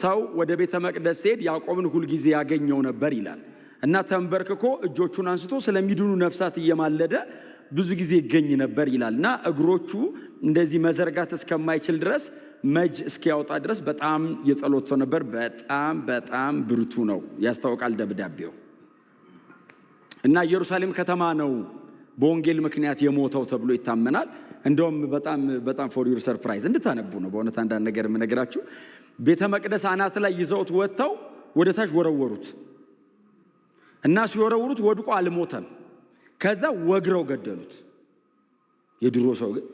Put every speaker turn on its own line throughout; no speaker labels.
ሰው ወደ ቤተ መቅደስ ሲሄድ ያዕቆብን ሁል ጊዜ ያገኘው ነበር ይላል እና ተንበርክኮ እጆቹን አንስቶ ስለሚድኑ ነፍሳት እየማለደ ብዙ ጊዜ ይገኝ ነበር ይላልና እግሮቹ እንደዚህ መዘርጋት እስከማይችል ድረስ መጅ እስኪያወጣ ድረስ በጣም የጸሎት ሰው ነበር። በጣም ብርቱ ነው ያስታውቃል ደብዳቤው። እና ኢየሩሳሌም ከተማ ነው በወንጌል ምክንያት የሞተው ተብሎ ይታመናል። እንደውም በጣም ፎር ዩር ሰርፕራይዝ እንድታነቡ ነው በእውነት አንዳንድ ነገር የምነግራችሁ። ቤተ መቅደስ አናት ላይ ይዘውት ወጥተው ወደ ታች ወረወሩት እና ሲወረውሩት ወድቆ አልሞተም። ከዛ ወግረው ገደሉት። የድሮ ሰው ግን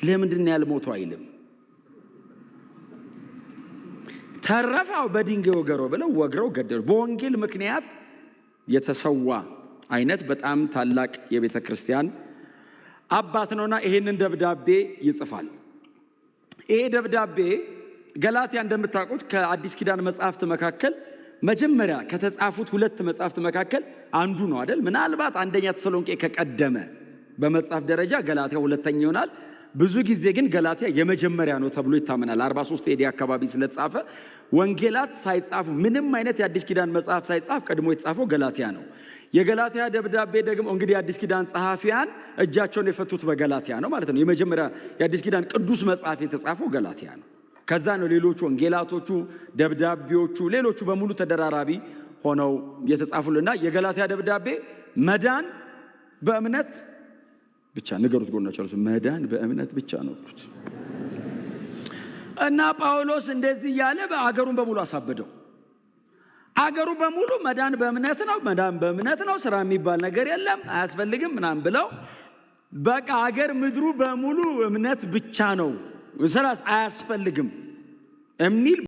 ለምንድን ነው ያልሞተው አይልም። ተረፈው በድንጋይ ወገረው ብለው ወግረው ገደሉ። በወንጌል ምክንያት የተሰዋ አይነት በጣም ታላቅ የቤተ ክርስቲያን አባት ነውና ይሄንን ደብዳቤ ይጽፋል። ይሄ ደብዳቤ ገላትያ እንደምታውቁት ከአዲስ ኪዳን መጽሐፍት መካከል መጀመሪያ ከተጻፉት ሁለት መጽሐፍት መካከል አንዱ ነው አይደል? ምናልባት አንደኛ ተሰሎንቄ ከቀደመ በመጽሐፍ ደረጃ ገላትያ ሁለተኛ ይሆናል። ብዙ ጊዜ ግን ገላትያ የመጀመሪያ ነው ተብሎ ይታመናል። 43 ኤዲ አካባቢ ስለተጻፈ ወንጌላት ሳይጻፉ ምንም አይነት የአዲስ ኪዳን መጽሐፍ ሳይጻፍ ቀድሞ የተጻፈው ገላትያ ነው። የገላትያ ደብዳቤ ደግሞ እንግዲህ የአዲስ ኪዳን ጸሐፊያን እጃቸውን የፈቱት በገላትያ ነው ማለት ነው። የመጀመሪያ የአዲስ ኪዳን ቅዱስ መጽሐፍ የተጻፈው ገላትያ ነው። ከዛ ነው ሌሎቹ ወንጌላቶቹ፣ ደብዳቤዎቹ፣ ሌሎቹ በሙሉ ተደራራቢ ሆነው የተጻፉልና የገላትያ ደብዳቤ መዳን በእምነት ብቻ ንገሩት ጎናቸው መዳን በእምነት ብቻ ነው እና ጳውሎስ እንደዚህ ያለ አገሩን በሙሉ አሳበደው። አገሩ በሙሉ መዳን በእምነት ነው፣ ስራ የሚባል ነገር የለም አያስፈልግም ምናምን ብለው በቃ አገር ምድሩ በሙሉ እምነት ብቻ ነው፣ ስራስ አያስፈልግም የሚል